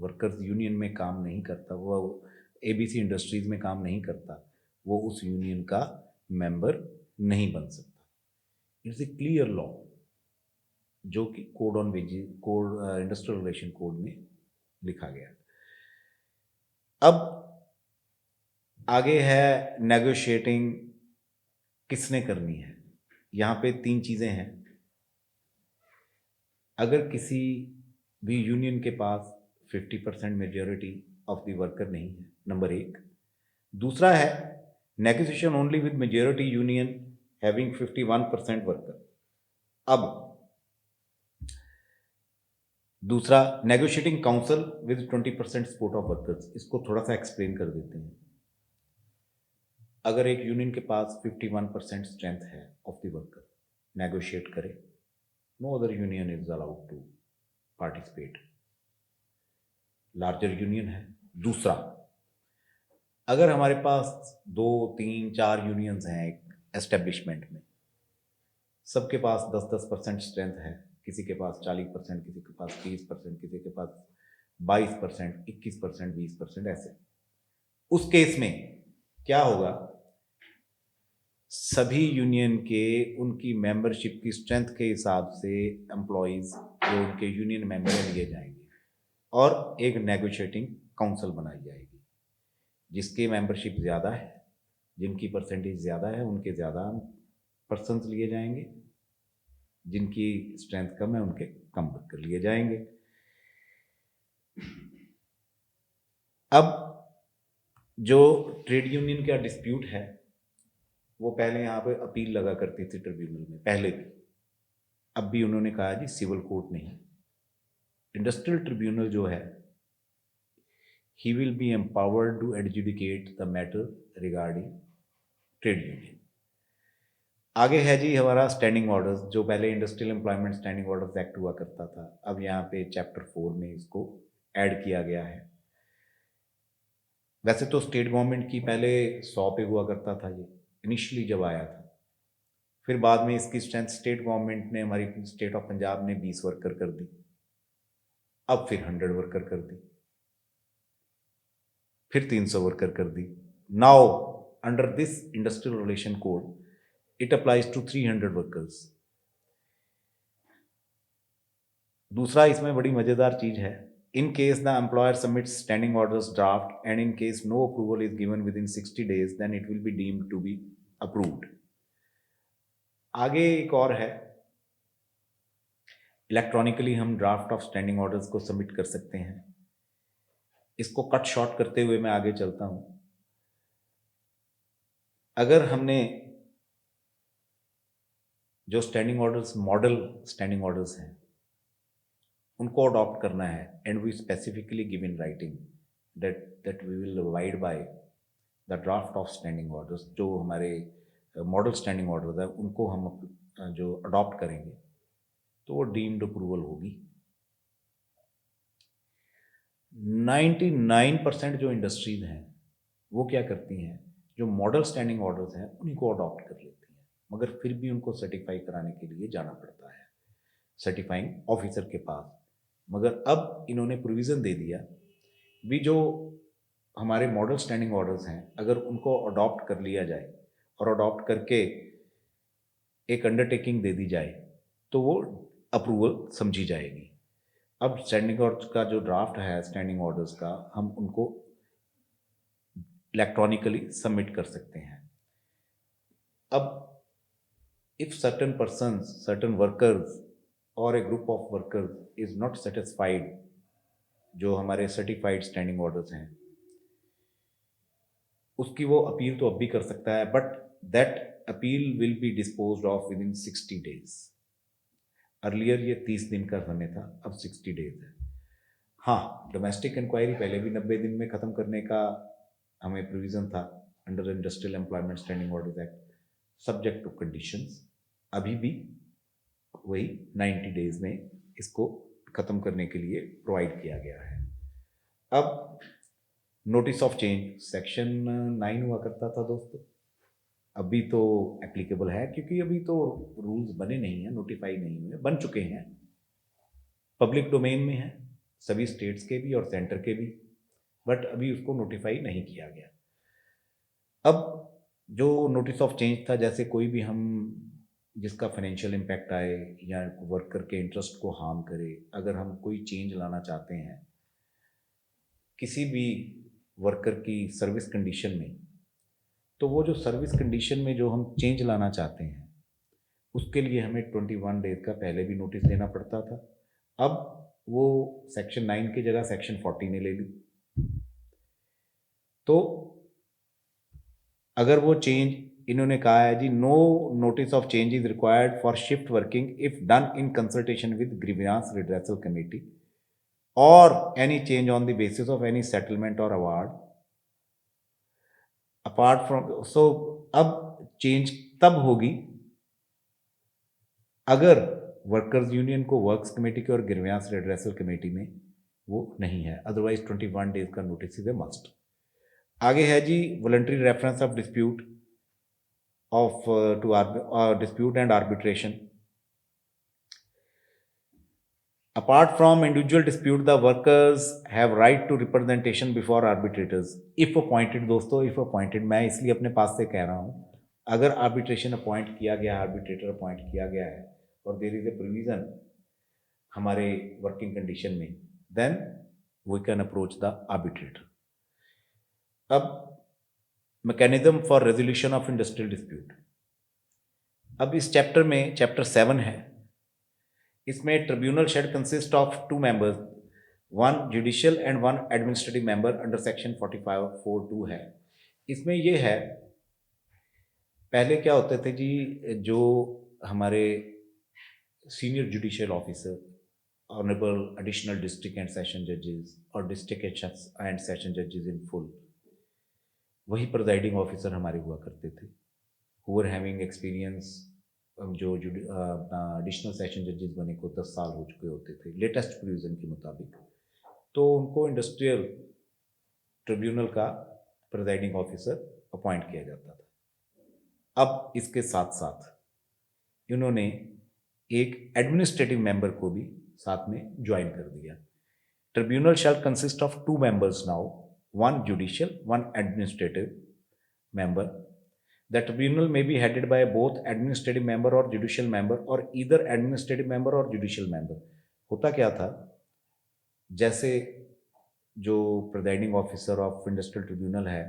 वर्कर्स यूनियन में काम नहीं करता, वो ABC इंडस्ट्रीज में काम नहीं करता, वो उस यूनियन का मेंबर नहीं बन सकता। इट्स ए क्लियर लॉ जो कि code on wages, code industrial relation code में लिखा गया। अब आगे है नेगोशिएटिंग किसने करनी है। यहाँ पे 3 चीज़ें हैं। अगर किसी भी यूनियन के पास 50% मेजॉरिटी ऑफ द वर्कर नहीं है, नंबर 1। दूसरा है negotiation only with majority union having 51% worker. अब दूसरा negotiating council with 20% support of workers. इसको थोड़ा सा एक्सप्लेन कर देते हैं। अगर एक यूनियन के पास 51% स्ट्रेंथ है ऑफ द वर्कर, नेगोशिएट करे, no other union is allowed to participate, larger union है। दूसरा, अगर हमारे पास 2, 3, 4 यूनियंस हैं एक एस्टेब्लिशमेंट में, सबके पास 10-10% स्ट्रेंथ है, किसी के पास 40%, किसी के पास 30%, किसी के पास 22%, 21%, 20%, ऐसे, उस केस में क्या होगा, सभी यूनियन के उनकी मेंबरशिप की स्ट्रेंथ के हिसाब से एम्प्लॉयज़ जो उनके यूनियन मेंबर लिए जाएंगे और एक नेगोशिएटिंग काउंसिल बनाई जाएगी। जिसकी मेंबरशिप ज़्यादा है, जिनकी परसेंटेज ज़्यादा है, उनके ज़्यादा पर्सन्स लिए जाएंगे, जिनकी स्ट्रेंथ कम है उनके कम वर्कर लिए जाएंगे। अब जो ट्रेड यूनियन का डिस्प्यूट है वो पहले यहाँ पे अपील लगा करती थी ट्रिब्यूनल में, पहले भी। अब भी उन्होंने कहा जी सिविल कोर्ट नहीं, इंडस्ट्रियल ट्रिब्यूनल जो है, he will be empowered to adjudicate the matter regarding trade union. आगे है जी हमारा स्टैंडिंग ऑर्डर्स, जो पहले industrial employment standing orders act हुआ करता था, अब यहाँ पे चैप्टर 4 में इसको ऐड किया गया है। वैसे तो स्टेट गवर्नमेंट की पहले 100 पे हुआ करता था ये इनिशियली जब आया था, फिर बाद में इसकी स्ट्रेंथ स्टेट गवर्नमेंट ने, हमारी स्टेट ऑफ पंजाब ने 20 वर्कर कर दी, अब फिर 100 वर्कर कर दी, फिर 300 वर्कर कर दी। Now under this industrial relation code it applies to 300 workers. दूसरा इसमें बड़ी मजेदार चीज है, in case the employer submits standing orders draft and in case no approval is given within 60 days then it will be deemed to be approved. आगे एक और है, इलेक्ट्रॉनिकली हम ड्राफ्ट ऑफ स्टैंडिंग ऑर्डर्स को submit कर सकते हैं। इसको कट शॉर्ट करते हुए मैं आगे चलता हूं। अगर हमने जो standing orders, model standing orders हैं, उनको अडॉप्ट करना है and we specifically give in writing that we will avoid by the draft of standing orders, जो हमारे मॉडल स्टैंडिंग ऑर्डर्स है उनको हम जो अडॉप्ट करेंगे तो वो डीम्ड अप्रूवल होगी। 99% जो इंडस्ट्रीज हैं वो क्या करती हैं, जो मॉडल स्टैंडिंग ऑर्डर्स हैं उन्हीं को अडॉप्ट कर लेती हैं, मगर फिर भी उनको सर्टिफाई कराने के लिए जाना पड़ता है सर्टिफाइंग ऑफिसर के पास। मगर अब इन्होंने प्रोविज़न दे दिया भी, जो हमारे मॉडल स्टैंडिंग ऑर्डर्स हैं अगर उनको अडॉप्ट कर लिया जाए और अडॉप्ट करके एक अंडरटेकिंग दे दी जाए तो वो अप्रूवल समझी जाएगी। अब स्टैंडिंग ऑर्डर्स का जो ड्राफ्ट है स्टैंडिंग ऑर्डर्स का, हम उनको इलेक्ट्रॉनिकली सबमिट कर सकते हैं। अब if certain persons, certain workers और a group of workers is not satisfied, जो हमारे सर्टिफाइड स्टैंडिंग ऑर्डर्स हैं, उसकी वो अपील तो अब भी कर सकता है, but that appeal will be disposed of with in 60 days। Earlier ये 30 दिन का समय था, अब 60 days है। हाँ, डोमेस्टिक इंक्वायरी पहले भी 90 दिन में ख़त्म करने का हमें प्रोविज़न था under industrial employment standing orders act, subject to conditions. अभी भी वही 90 days में इसको ख़त्म करने के लिए प्रोवाइड किया गया है। अब नोटिस ऑफ चेंज सेक्शन 9 हुआ करता था दोस्तों, अभी तो एप्लीकेबल है क्योंकि अभी तो रूल्स बने नहीं हैं, नोटिफाई नहीं हुए, बन चुके हैं, पब्लिक डोमेन में है, सभी स्टेट्स के भी और सेंटर के भी, बट अभी उसको नोटिफाई नहीं किया गया। अब जो नोटिस ऑफ चेंज था, जैसे कोई भी हम जिसका फाइनेंशियल इम्पैक्ट आए या वर्कर के इंटरेस्ट को हार्म करे, अगर हम कोई चेंज लाना चाहते हैं किसी भी वर्कर की सर्विस कंडीशन में, तो वो जो सर्विस कंडीशन में जो हम चेंज लाना चाहते हैं उसके लिए हमें 21 डेज का पहले भी नोटिस देना पड़ता था। अब वो सेक्शन 9 की जगह सेक्शन 40 ने ले ली। तो अगर वो चेंज इन्होंने कहा है जी, no notice of change is required for shift working if done in consultation with grievance redressal committee और any change on the basis of any settlement और अवार्ड अपार्ट फ्रॉम। सो अब चेंज तब होगी अगर वर्कर्स यूनियन को works committee के और grievance redressal committee में वो नहीं है, अदरवाइज 21 डेज का नोटिस इज ए मस्ट। आगे है जी voluntary reference of dispute of to dispute and arbitration. Apart from individual dispute, the workers have right to representation before arbitrators if appointed। दोस्तों if appointed मैं इसलिए अपने पास से कह रहा हूँ, अगर arbitration अपॉइंट किया गया, arbitrator अपॉइंट किया गया है और there is a provision हमारे working condition में, then we can approach the arbitrator। अब mechanism for resolution of industrial dispute, अब इस चैप्टर में चैप्टर 7 है, इसमें tribunal shall consist of 2 members, 1 judicial and 1 administrative member under section 4542 है। इसमें ये है, पहले क्या होते थे जी, जो हमारे senior judicial officer, honourable additional district and session जजेस और डिस्ट्रिक्ट एंड सेशन जजेस इन फुल, वही प्रिजाइडिंग ऑफिसर हमारे हुआ करते थे, हु वर हैविंग एक्सपीरियंस। जो एडिशनल सेशन जजेस बने को 10 साल हो चुके होते थे लेटेस्ट प्रोविजन के मुताबिक, तो उनको इंडस्ट्रियल ट्रिब्यूनल का प्रिजाइडिंग ऑफिसर अपॉइंट किया जाता था। अब इसके साथ साथ इन्होंने एक एडमिनिस्ट्रेटिव मेंबर को भी साथ में ज्वाइन कर दिया। Tribunal shell consist of 2 members now, 1 judicial 1 administrative member. The tribunal may be headed by both administrative member or judicial member or either administrative member or judicial member। होता क्या था, जैसे जो presiding officer of industrial tribunal है,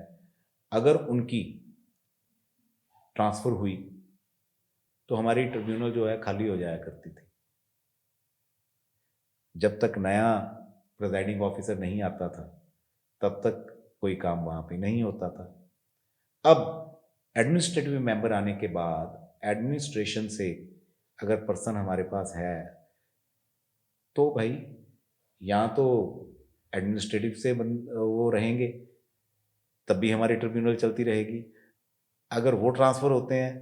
अगर उनकी transfer हुई तो हमारी ट्रिब्यूनल जो है खाली हो जाया करती थी। जब तक नया प्रिजाइडिंग ऑफिसर नहीं आता था तब तक कोई काम वहाँ पे नहीं होता था। अब एडमिनिस्ट्रेटिव मेंबर आने के बाद एडमिनिस्ट्रेशन से अगर पर्सन हमारे पास है तो भाई यहाँ तो एडमिनिस्ट्रेटिव से वो रहेंगे, तब भी हमारी ट्रिब्यूनल चलती रहेगी। अगर वो ट्रांसफ़र होते हैं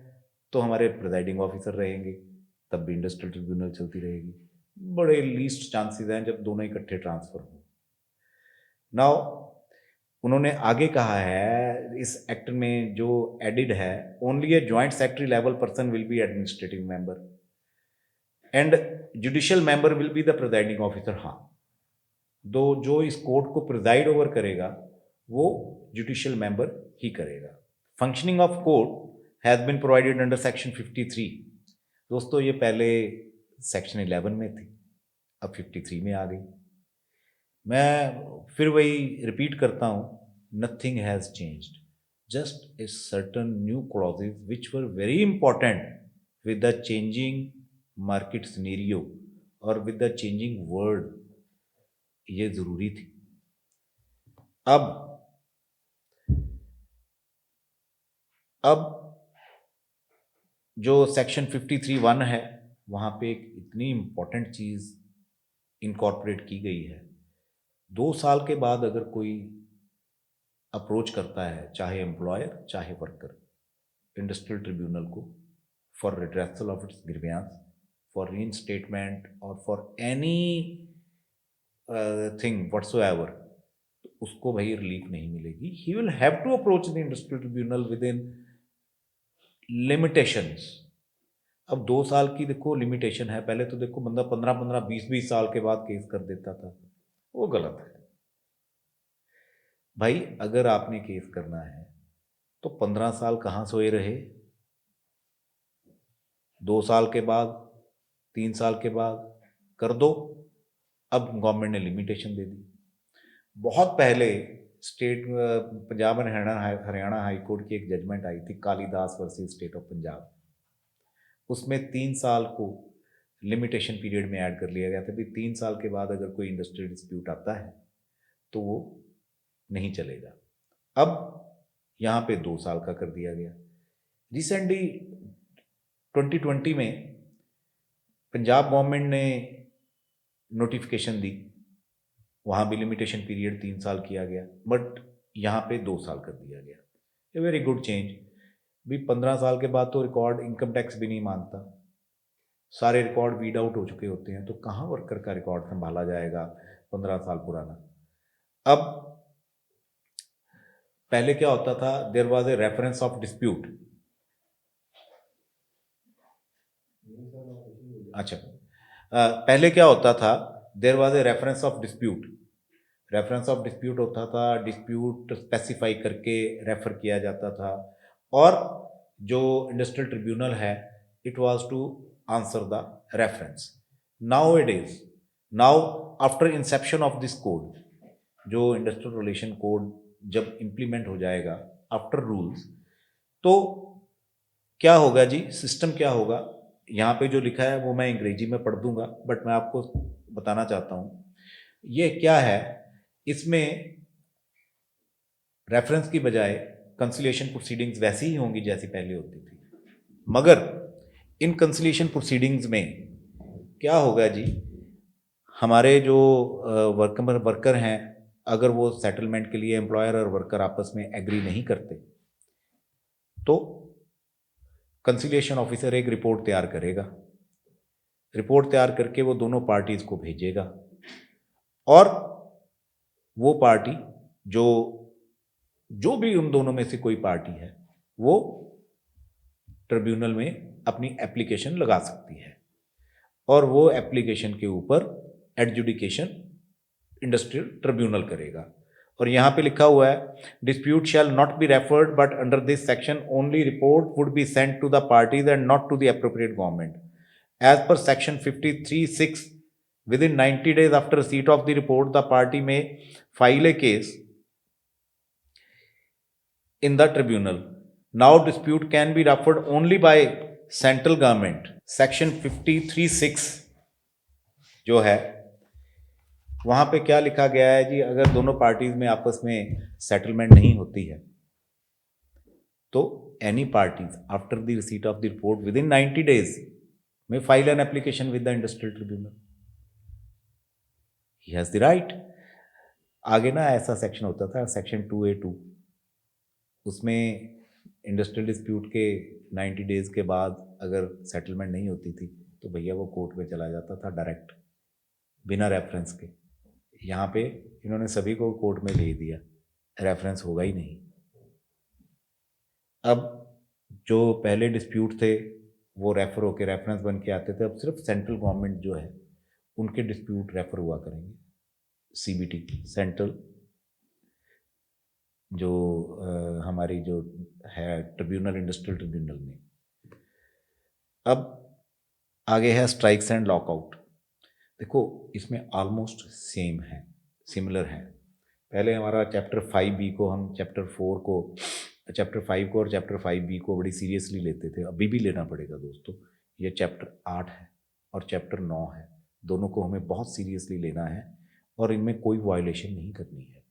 तो हमारे प्रिजाइडिंग ऑफिसर रहेंगे, तब भी इंडस्ट्रियल ट्रिब्यूनल चलती रहेगी। बड़े लीस्ट चांसेस हैं जब दोनों इकट्ठे ट्रांसफ़र हों। नाउ उन्होंने आगे कहा है इस एक्ट में जो एडिड है, only a joint secretary level person will be administrative member and judicial member will be the presiding officer. हाँ, दो जो इस कोर्ट को प्रिजाइड ओवर करेगा वो जुडिशियल मेंबर ही करेगा। Functioning of court has been provided under section 53। दोस्तों ये पहले सेक्शन 11 में थी, अब 53 में आ गई। मैं फिर वही रिपीट करता हूँ, nothing has changed, just a certain new clauses which were very important with the changing market scenario और विद द चेंजिंग वर्ल्ड, ये ज़रूरी थी। अब जो सेक्शन 53(1) है वहाँ पे एक इतनी इम्पॉर्टेंट चीज़ इनकॉर्पोरेट की गई है। 2 साल के बाद अगर कोई अप्रोच करता है, चाहे एम्प्लॉयर चाहे वर्कर, इंडस्ट्रियल ट्रिब्यूनल को for redressal of its grievance, for reinstatement और फॉर एनी थिंग व्हाटसोएवर, उसको भाई रिलीफ नहीं मिलेगी। He will have to approach the industrial tribunal within limitations. अब 2 साल की देखो लिमिटेशन है, पहले तो देखो बंदा 15-15, 20-20 साल के बाद केस कर देता था, वो गलत है। भाई अगर आपने केस करना है तो 15 साल कहाँ सोए रहे, 2 साल के बाद, 3 साल के बाद कर दो। अब गवर्नमेंट ने लिमिटेशन दे दी। बहुत पहले state Punjab and Haryana high court की एक जजमेंट आई थी, Kalidas versus state of Punjab. उसमें 3 साल को लिमिटेशन पीरियड में ऐड कर लिया गया था कि 3 साल के बाद अगर कोई इंडस्ट्रियल डिस्प्यूट आता है तो वो नहीं चलेगा। अब यहाँ पे 2 साल का कर दिया गया। रिसेंटली 2020 में पंजाब गवर्नमेंट ने नोटिफिकेशन दी, वहाँ भी लिमिटेशन पीरियड 3 साल किया गया, बट यहाँ पे 2 साल कर दिया गया। A very good change. भी 15 साल के बाद तो रिकॉर्ड इनकम टैक्स भी नहीं मानता, सारे रिकॉर्ड वीड आउट हो चुके होते हैं, तो कहाँ वर्कर का रिकॉर्ड संभाला जाएगा 15 साल पुराना। अब पहले क्या होता था, there was a reference of dispute. अच्छा, पहले क्या होता था, there was a reference of dispute. Reference of dispute होता था, डिस्प्यूट स्पेसिफाई करके रेफर किया जाता था, और जो इंडस्ट्रियल ट्रिब्यूनल है it was to answer the reference. Now it is, now after inception of this code, जो इंडस्ट्रियल रिलेशन कोड जब इम्प्लीमेंट हो जाएगा आफ्टर रूल्स, तो क्या होगा जी, सिस्टम क्या होगा। यहाँ पे जो लिखा है वो मैं अंग्रेजी में पढ़ दूंगा, बट मैं आपको बताना चाहता हूँ ये क्या है। इसमें रेफरेंस की बजाय कंसिलिएशन प्रोसीडिंग्स वैसी ही होंगी जैसी पहले होती थी, मगर इन कंसिलिएशन प्रोसीडिंग्स में क्या होगा जी, हमारे जो वर्कर हैं, अगर वो सेटलमेंट के लिए एम्प्लॉयर और वर्कर आपस में एग्री नहीं करते तो कंसिलिएशन ऑफिसर एक रिपोर्ट तैयार करेगा, रिपोर्ट तैयार करके वो दोनों पार्टीज को भेजेगा, और वो पार्टी जो जो भी उन दोनों में से कोई पार्टी है वो ट्रिब्यूनल में अपनी एप्लीकेशन लगा सकती है, और वो एप्लीकेशन के ऊपर एडजुडिकेशन इंडस्ट्रियल ट्रिब्यूनल करेगा। और यहाँ पे लिखा हुआ है, dispute shall not be referred but under this section only report would be sent to the parties and not to the appropriate government as per section 53(6). Within 90 days after receipt of the report, the party may file a case in the tribunal. Now dispute can be referred only by central government. Section 53(6) जो है वहां पे क्या लिखा गया है जी, अगर दोनों पार्टीज में आपस में सेटलमेंट नहीं होती है तो any parties after the receipt of the report with in 90 days में file an application with the industrial tribunal. He has the right. आगे ना ऐसा सेक्शन होता था, सेक्शन 2A(2), उसमें इंडस्ट्रियल डिस्प्यूट के 90 डेज के बाद अगर सेटलमेंट नहीं होती थी तो भैया वो कोर्ट में चला जाता था डायरेक्ट, बिना रेफरेंस के। यहाँ पे इन्होंने सभी को कोर्ट में ले दिया, रेफरेंस होगा ही नहीं। अब जो पहले डिस्प्यूट थे वो रेफर होके रेफरेंस बन के आते थे, अब सिर्फ सेंट्रल गवर्नमेंट जो है उनके डिस्प्यूट रेफर हुआ करेंगे CBT, सेंट्रल जो हमारी जो है ट्रिब्यूनल, इंडस्ट्रियल ट्रिब्यूनल में। अब आगे है स्ट्राइक्स एंड लॉकआउट। देखो इसमें ऑलमोस्ट सेम है, सिमिलर है। पहले हमारा चैप्टर 5B को हम चैप्टर 5 को और चैप्टर 5B को बड़ी सीरियसली लेते थे, अभी भी लेना पड़ेगा दोस्तों। ये चैप्टर 8 है और चैप्टर 9 है, दोनों को हमें बहुत सीरियसली लेना है और इनमें कोई वायलेशन नहीं करनी है।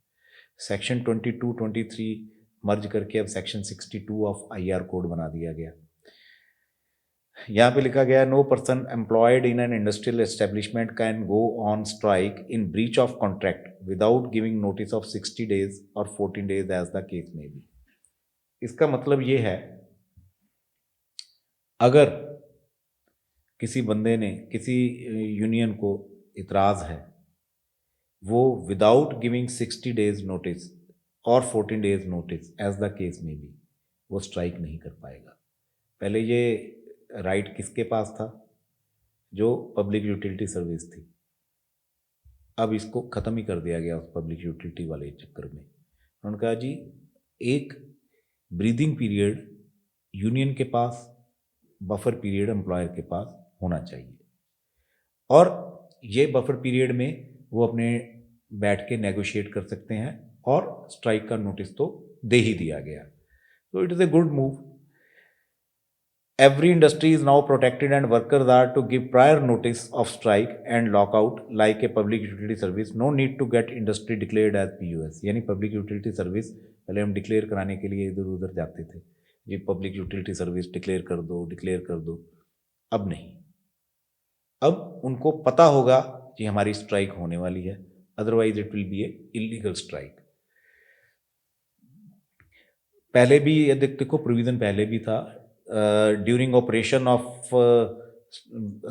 सेक्शन 22, 23 मर्ज करके अब सेक्शन 62 ऑफ IR कोड बना दिया गया। यहाँ पे लिखा गया, no person employed in an industrial establishment can go on strike in breach of contract without giving notice of 60 days और 14 days as the case may be. इसका मतलब ये है, अगर किसी बंदे ने किसी यूनियन को इतराज़ है, वो विदाउट गिविंग 60 days नोटिस और 14 days notice as the case may be वो स्ट्राइक नहीं कर पाएगा। पहले ये राइट किसके पास था? जो पब्लिक यूटिलिटी सर्विस थी। अब इसको ख़त्म ही कर दिया गया उस पब्लिक यूटिलिटी वाले चक्कर में। उन्होंने कहा जी एक ब्रीदिंग पीरियड यूनियन के पास, बफर पीरियड एम्प्लॉयर के पास होना चाहिए, और ये बफर पीरियड में वो अपने बैठ के नेगोशिएट कर सकते हैं, और स्ट्राइक का नोटिस तो दे ही दिया गया। तो it is a good move. Every industry is now protected and workers are to give prior notice of strike and lockout like a public utility service. No need to get industry declared as PUS. यानी public utility service पहले हम declare कराने के लिए इधर उधर जाते थे, ये पब्लिक यूटिलिटी सर्विस डिक्लेयर कर दो, डिक्लेयर कर दो। अब नहीं, अब उनको पता होगा कि हमारी स्ट्राइक होने वाली है, otherwise it will B A illegal strike. पहले भी ये देखो प्रोविज़न पहले भी था, ड्यूरिंग ऑपरेशन ऑफ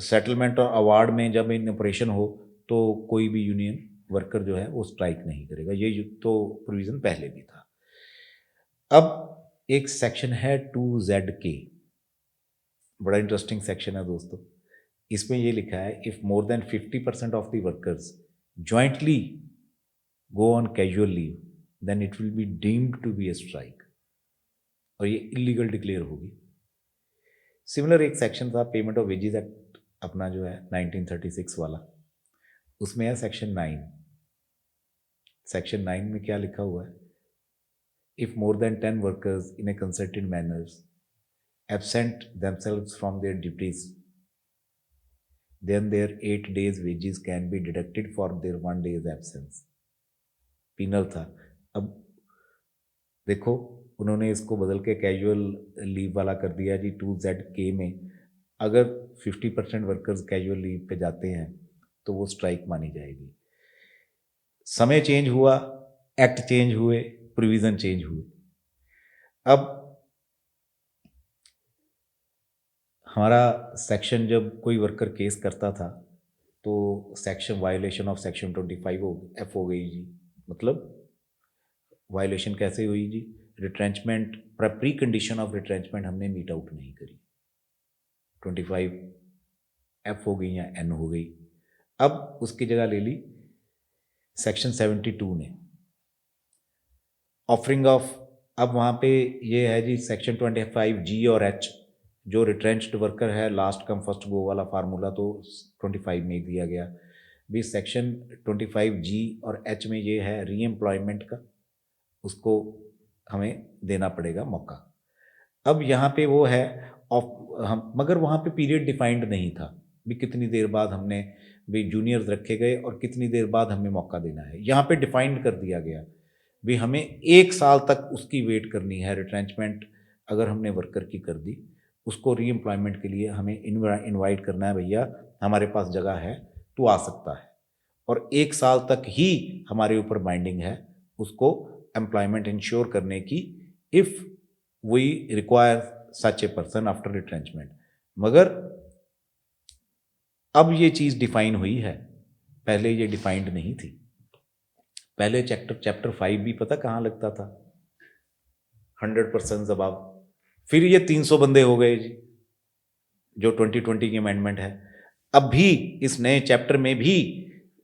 सेटलमेंट और अवार्ड में जब इन ऑपरेशन हो तो कोई भी यूनियन वर्कर जो है वो स्ट्राइक नहीं करेगा, ये तो प्रोविज़न पहले भी था। अब एक सेक्शन है 2ZK, बड़ा इंटरेस्टिंग सेक्शन है दोस्तों। इसमें ये लिखा है if more than 50% of the workers jointly go on casual leave then it will be deemed to be a strike, और ये इलीगल डिक्लेयर होगी। सिमिलर एक सेक्शन था पेमेंट ऑफ वेजेस एक्ट अपना जो है 1936 वाला, उसमें है सेक्शन 9। सेक्शन 9 में क्या लिखा हुआ है, if more than 10 workers in a concerted manners absent themselves from their duties then their 8 days wages can be deducted for their 1 day's absence. Penal था। अब देखो उन्होंने इसको बदल के कैजुअल लीव वाला कर दिया जी 2ZK में। अगर 50% वर्कर्स कैजुअल लीव पे जाते हैं तो वो स्ट्राइक मानी जाएगी। समय चेंज हुआ, एक्ट चेंज हुए, प्रोविज़न चेंज हुए। अब हमारा सेक्शन जब कोई वर्कर केस करता था तो section violation of section 25F हो गई जी। मतलब वायलेशन कैसे हुई जी, retrenchment pre condition of retrenchment हमने मीट आउट नहीं करी, 25F हो गई या N हो गई। अब उसकी जगह ले ली सेक्शन 72 ने ऑफरिंग ऑफ। अब वहाँ पे ये है जी सेक्शन 25G और H, जो रिट्रेंच्ड वर्कर है लास्ट कम फर्स्ट गो वाला फार्मूला तो 25 में दिया गया भी। सेक्शन 25G और H में ये है री एम्प्लॉयमेंट का, उसको हमें देना पड़ेगा मौका। अब यहाँ पे वो है हम, मगर वहाँ पे पीरियड डिफाइंड नहीं था भी कितनी देर बाद हमने भी जूनियर्स रखे गए और कितनी देर बाद हमें मौका देना है। यहाँ पे डिफाइंड कर दिया गया भी हमें 1 साल तक उसकी वेट करनी है। रिट्रेंचमेंट अगर हमने वर्कर की कर दी, उसको री एम्प्लॉयमेंट के लिए हमें इनवाइट करना है, भैया हमारे पास जगह है तो आ सकता है, और 1 साल तक ही हमारे ऊपर बाइंडिंग है उसको एम्प्लॉयमेंट इंश्योर करने की, if we require such a person after retrenchment. मगर अब ये चीज़ डिफाइन हुई है, पहले ये डिफाइंड नहीं थी। पहले चैप्टर 5 भी पता कहाँ लगता था, 100% अबाव। फिर ये 300 बंदे हो गए जी, जो 2020 की अमेंडमेंट है। अब भी इस नए चैप्टर में भी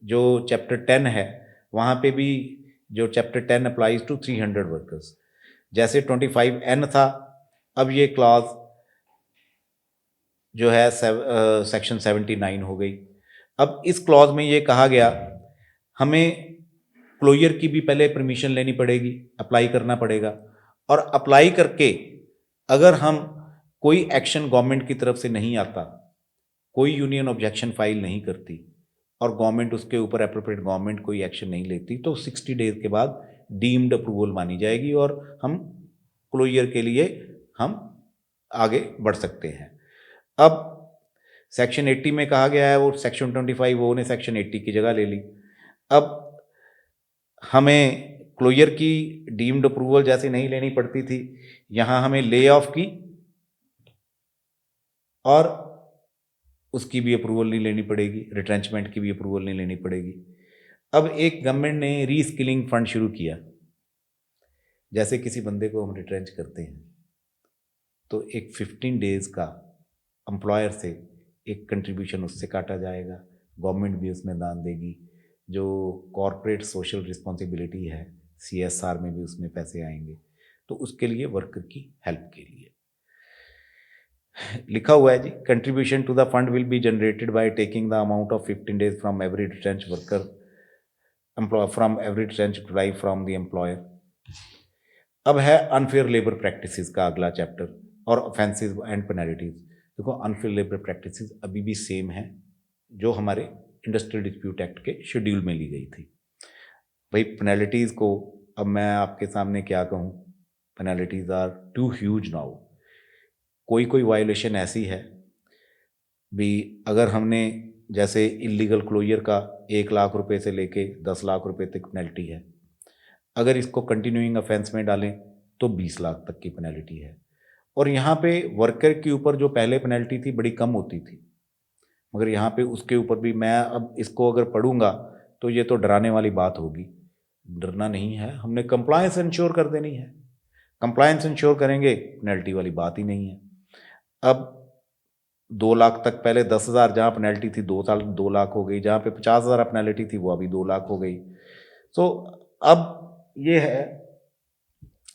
जो चैप्टर 10 है वहाँ पे भी जो चैप्टर 10 अप्लाइज टू 300 वर्कर्स, जैसे 25N था, अब ये क्लॉज जो है सेक्शन 79 हो गई। अब इस क्लॉज में ये कहा गया हमें क्लोजर की भी पहले परमिशन लेनी पड़ेगी, अप्लाई करना पड़ेगा, और अप्लाई करके अगर हम कोई एक्शन गवर्नमेंट की तरफ से नहीं आता, कोई यूनियन ऑब्जेक्शन फाइल नहीं करती और गवर्नमेंट उसके ऊपर एप्रोप्रिएट गवर्नमेंट कोई एक्शन नहीं लेती, तो 60 डेज के बाद डीम्ड अप्रूवल मानी जाएगी और हम क्लोजर के लिए हम आगे बढ़ सकते हैं। अब सेक्शन 80 में कहा गया है, वो सेक्शन 25 वो ने सेक्शन 80 की जगह ले ली। अब हमें क्लोजर की डीम्ड अप्रूवल जैसे नहीं लेनी पड़ती थी, यहाँ हमें ले ऑफ की और उसकी भी अप्रूवल नहीं लेनी पड़ेगी, रिट्रेंचमेंट की भी अप्रूवल नहीं लेनी पड़ेगी। अब एक गवर्नमेंट ने रीस्किलिंग फंड शुरू किया। जैसे किसी बंदे को हम रिट्रेंच करते हैं तो एक 15 डेज का एम्प्लॉयर से एक कंट्रीब्यूशन उससे काटा जाएगा, गवर्नमेंट भी उसमें दान देगी, जो कॉरपोरेट सोशल रिस्पॉन्सिबिलिटी है, CSR में भी उसमें पैसे आएंगे, तो उसके लिए वर्कर की हेल्प के लिए लिखा हुआ है जी, contribution to the fund will be generated by taking the amount of 15 days from every retrench worker from every retrench employ from the employer. अब है अनफेयर लेबर प्रैक्टिसेस का अगला चैप्टर और ऑफेंसेस एंड पेनल्टीज। देखो unfair labour practices अभी भी same है जो हमारे इंडस्ट्रियल डिस्प्यूट एक्ट के शेड्यूल में ली गई थी। भाई पेनल्टीज को अब मैं आपके सामने क्या कहूँ, penalties are too huge now. कोई कोई वायोलेशन ऐसी है भी, अगर हमने जैसे इलीगल क्लोजर का 1 लाख रुपए से लेके 10 लाख रुपए तक पेनल्टी है, अगर इसको कंटिन्यूइंग ऑफेंस में डालें तो 20 लाख तक की पेनल्टी है। और यहाँ पे वर्कर के ऊपर जो पहले पेनल्टी थी बड़ी कम होती थी, मगर यहाँ पे उसके ऊपर भी मैं अब इसको अगर पढ़ूंगा तो ये तो डराने वाली बात होगी। डरना नहीं है, हमने कंप्लायंस इंश्योर कर देनी है। कंप्लायंस इंश्योर करेंगे, पेनल्टी वाली बात ही नहीं है। अब 2 लाख तक, पहले 10,000 जहाँ पेनल्टी थी 2 लाख हो गई, जहाँ पे 50,000 पेनल्टी थी वो अभी 2 लाख हो गई। तो अब ये है,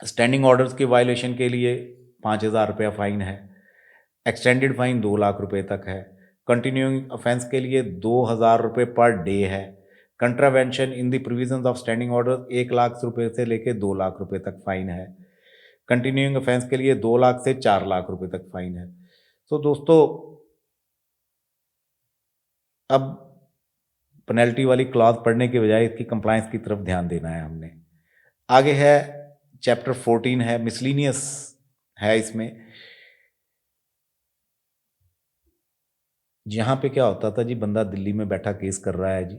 स्टैंडिंग ऑर्डर्स के वायलेशन के लिए 5,000 रुपया फाइन है, एक्सटेंडेड फाइन 2 लाख रुपए तक है, कंटिन्यूइंग ऑफेंस के लिए 2,000 रुपये पर डे है, contravention in the provisions of standing order 1 lakh रुपए से लेके 2 लाख रुपए तक फाइन है, कंटिन्यूइंग ऑफेंस के लिए 2 लाख से 4 लाख रुपए तक फाइन है। तो दोस्तों अब पेनल्टी वाली क्लॉज पढ़ने के बजाय इसकी कंप्लायंस की तरफ ध्यान देना है हमने। आगे है चैप्टर 14 है, मिसलिनियस है। इसमें यहाँ पे क्या होता था जी, बंदा दिल्ली में बैठा केस कर रहा है जी,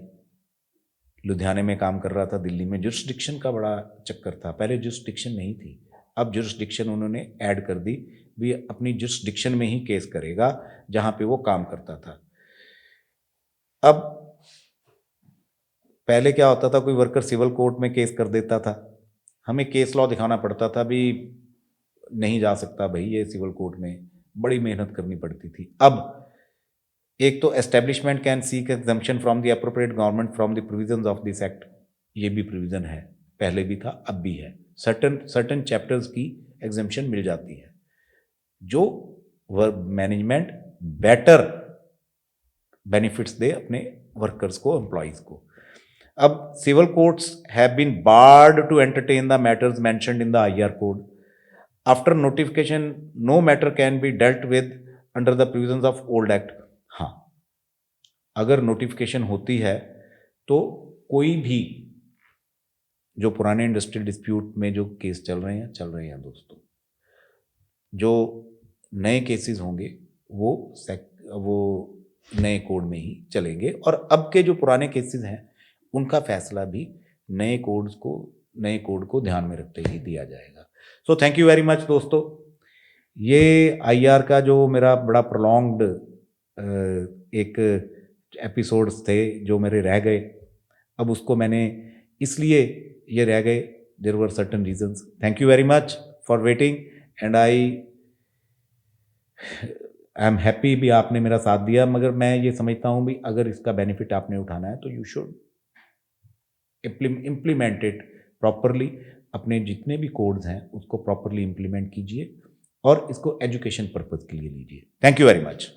लुधियाने में काम कर रहा था, दिल्ली में जुरिस्डिक्शन का बड़ा चक्कर था। पहले जुरिस्डिक्शन नहीं थी, अब जुरिस्डिक्शन उन्होंने ऐड कर दी, भी अपनी जुरिस्डिक्शन में ही केस करेगा जहाँ पे वो काम करता था। अब पहले क्या होता था, कोई वर्कर सिविल कोर्ट में केस कर देता था, हमें केस लॉ दिखाना पड़ता था, भी नहीं जा सकता भाई ये सिविल कोर्ट में, बड़ी मेहनत करनी पड़ती थी। अब एक तो establishment can seek exemption from the appropriate government from the provisions of this act, ये भी प्रोविजन है, पहले भी था अब भी है। सर्टन चैप्टर्स की एग्जम्पशन मिल जाती है जो मैनेजमेंट बेटर बेनिफिट्स दे अपने वर्कर्स को, एम्प्लॉइज को। अब civil courts have been barred to entertain the matters mentioned in the IR code after notification, no matter can be dealt with under the provisions of old act. हाँ, अगर notification होती है तो कोई भी जो पुराने इंडस्ट्रियल डिस्प्यूट में जो केस चल रहे हैं दोस्तों, जो नए केसेस होंगे वो नए कोड में ही चलेंगे, और अब के जो पुराने केसेस हैं उनका फैसला भी नए कोड को ध्यान में रखते ही दिया जाएगा। So thank you very much दोस्तों। ये IR का जो मेरा बड़ा प्रोलॉन्ग्ड एक एपिसोड्स थे जो मेरे रह गए, अब उसको मैंने इसलिए ये रह गए, there were certain reasons. Thank you very much for waiting and I am happy भी आपने मेरा साथ दिया। मगर मैं ये समझता हूँ भी अगर इसका बेनिफिट आपने उठाना है तो you should implement it properly. अपने जितने भी कोड्स हैं उसको प्रॉपरली इम्प्लीमेंट कीजिए और इसको एजुकेशन पर्पज के लिए लीजिए। Thank you very much.